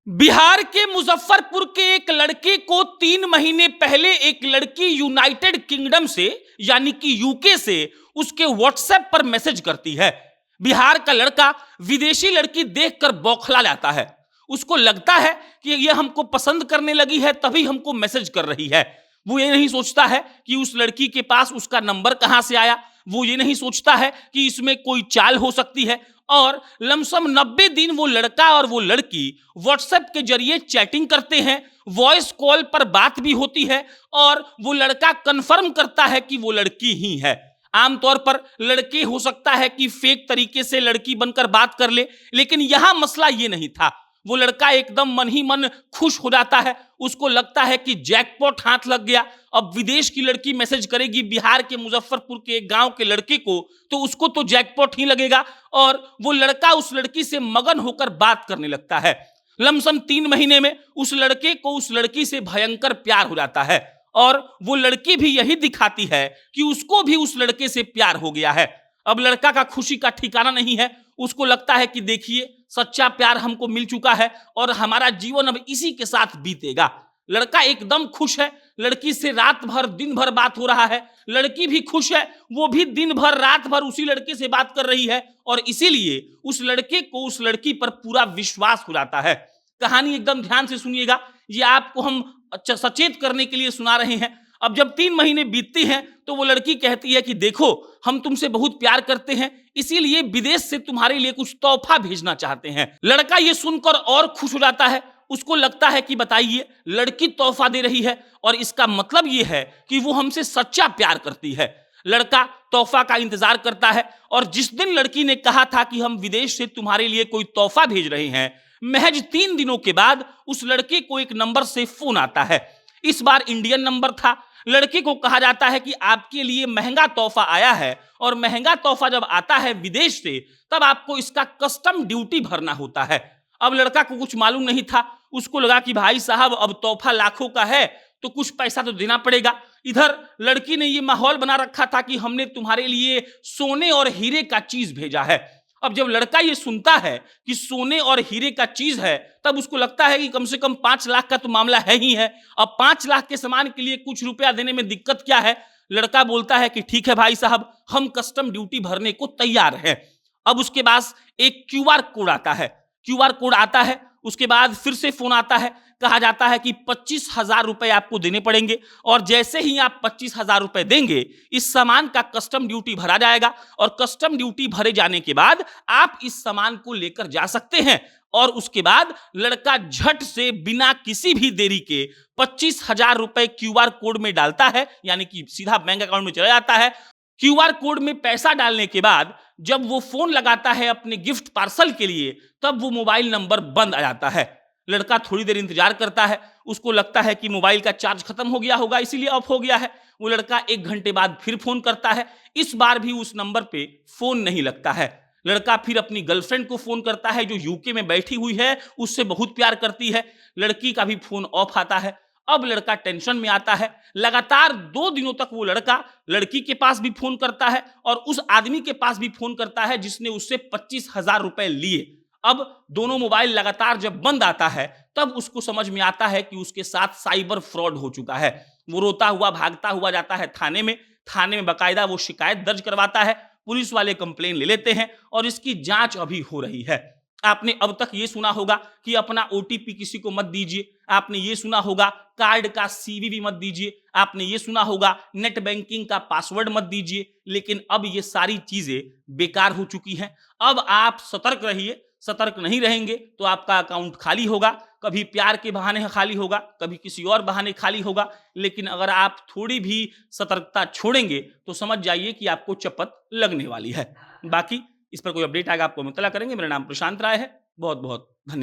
बिहार के मुजफ्फरपुर के एक लड़के को 3 महीने पहले एक लड़की यूनाइटेड किंगडम से यानी कि यूके से उसके व्हाट्सएप पर मैसेज करती है। बिहार का लड़का विदेशी लड़की देखकर बौखला जाता है। उसको लगता है कि यह हमको पसंद करने लगी है तभी हमको मैसेज कर रही है। वो ये नहीं सोचता है कि उस लड़की के पास उसका नंबर कहां से आया। वो ये नहीं सोचता है कि इसमें कोई चाल हो सकती है। और लमसम 90 दिन वो लड़का और वो लड़की व्हाट्सएप के जरिए चैटिंग करते हैं, वॉइस कॉल पर बात भी होती है और वो लड़का कंफर्म करता है कि वो लड़की ही है। आमतौर पर लड़के हो सकता है कि फेक तरीके से लड़की बनकर बात कर ले, लेकिन यहां मसला ये नहीं था। वो लड़का एकदम मन ही मन खुश हो जाता है। उसको लगता है कि जैकपॉट हाथ लग गया। अब विदेश की लड़की मैसेज करेगी बिहार के मुजफ्फरपुर के एक गांव के लड़के को, तो उसको तो जैकपॉट ही लगेगा और वो लड़का उस लड़की से मगन होकर बात करने लगता है। लमसम 3 महीने में उस लड़के को उस लड़की से भयंकर प्यार हो जाता है और वो लड़की भी यही दिखाती है कि उसको भी उस लड़के से प्यार हो गया है। अब लड़का का खुशी का ठिकाना नहीं है। उसको लगता है कि देखिए सच्चा प्यार हमको मिल चुका है और हमारा जीवन अब इसी के साथ बीतेगा। लड़का एकदम खुश है। लड़की से रात भर दिन भर बात हो रहा है। लड़की भी खुश है, वो भी दिन भर रात भर उसी लड़के से बात कर रही है और इसीलिए उस लड़के को उस लड़की पर पूरा विश्वास हो जाता है। कहानी एकदम ध्यान से सुनिएगा, ये आपको हम सचेत करने के लिए सुना रहे हैं। अब जब 3 महीने बीतते हैं तो वो लड़की कहती है कि देखो हम तुमसे बहुत प्यार करते हैं, इसीलिए विदेश से तुम्हारे लिए कुछ तोहफा भेजना चाहते हैं। लड़का ये सुनकर और खुश हो जाता है। उसको लगता है कि बताइए लड़की तोहफा दे रही है और इसका मतलब ये है कि वो हमसे सच्चा प्यार करती है। लड़का तोहफा का इंतजार करता है और जिस दिन लड़की ने कहा था कि हम विदेश से तुम्हारे लिए कोई तोहफा भेज रहे हैं, महज 3 दिनों के बाद उस लड़के को एक नंबर से फोन आता है। इस बार इंडियन नंबर था। लड़के को कहा जाता है कि आपके लिए महंगा तोहफा आया है और महंगा तोहफा जब आता है विदेश से तब आपको इसका कस्टम ड्यूटी भरना होता है। अब लड़का को कुछ मालूम नहीं था। उसको लगा कि भाई साहब अब तोहफा लाखों का है तो कुछ पैसा तो देना पड़ेगा। इधर लड़की ने ये माहौल बना रखा था कि हमने तुम्हारे लिए सोने और हीरे का चीज भेजा है। अब जब लड़का ये सुनता है कि सोने और हीरे का चीज है तब उसको लगता है कि कम से कम 5 लाख का तो मामला है ही है। अब 5 लाख के सामान के लिए कुछ रुपया देने में दिक्कत क्या है। लड़का बोलता है कि ठीक है भाई साहब, हम कस्टम ड्यूटी भरने को तैयार हैं। अब उसके पास एक क्यूआर कोड आता है। क्यूआर कोड आता है, उसके बाद फिर से फोन आता है। कहा जाता है कि 25,000 रुपए आपको देने पड़ेंगे और जैसे ही आप 25,000 रुपए देंगे इस सामान का कस्टम ड्यूटी भरा जाएगा और कस्टम ड्यूटी भरे जाने के बाद आप इस सामान को लेकर जा सकते हैं। और उसके बाद लड़का झट से बिना किसी भी देरी के 25,000 रुपए क्यूआर कोड में डालता है, यानी कि सीधा बैंक अकाउंट में चला जाता है। क्यूआर कोड में पैसा डालने के बाद जब वो फोन लगाता है अपने गिफ्ट पार्सल के लिए तब वो मोबाइल नंबर बंद आ जाता है। लड़का थोड़ी देर इंतजार करता है। उसको लगता है कि मोबाइल का चार्ज खत्म हो गया होगा इसीलिए ऑफ हो गया है। वो लड़का 1 घंटे बाद फिर फोन करता है। इस बार भी उस नंबर पे फोन नहीं लगता है। लड़का फिर अपनी गर्लफ्रेंड को फोन करता है जो यूके में बैठी हुई है, उससे बहुत प्यार करती है। लड़की का भी फोन ऑफ आता है। अब लड़का टेंशन में आता है। लगातार 2 दिनों तक वो लड़का लड़की के पास भी फोन करता है और उस आदमी के पास भी फोन करता है जिसने उससे 25,000 रुपए लिए। अब दोनों मोबाइल लगातार जब बंद आता है तब उसको समझ में आता है कि उसके साथ साइबर फ्रॉड हो चुका है। वो रोता हुआ भागता हुआ जाता है थाने में। थाने में बकायदा वो शिकायत दर्ज करवाता है। पुलिस वाले कंप्लेन ले लेते हैं और इसकी जांच अभी हो रही है। आपने अब तक ये सुना होगा कि अपना ओटीपी किसी को मत दीजिए। आपने ये सुना होगा कार्ड का सीवीवी मत दीजिए। आपने ये सुना होगा नेट बैंकिंग का पासवर्ड मत दीजिए। लेकिन अब ये सारी चीजें बेकार हो चुकी हैं। अब आप सतर्क रहिए। सतर्क नहीं रहेंगे तो आपका अकाउंट खाली होगा। कभी प्यार के बहाने खाली होगा, कभी किसी और बहाने खाली होगा। लेकिन अगर आप थोड़ी भी सतर्कता छोड़ेंगे तो समझ जाइए कि आपको चपत लगने वाली है। बाकी इस पर कोई अपडेट आएगा आपको हम इत्तला करेंगे। मेरा नाम प्रशांत राय है। बहुत बहुत धन्यवाद।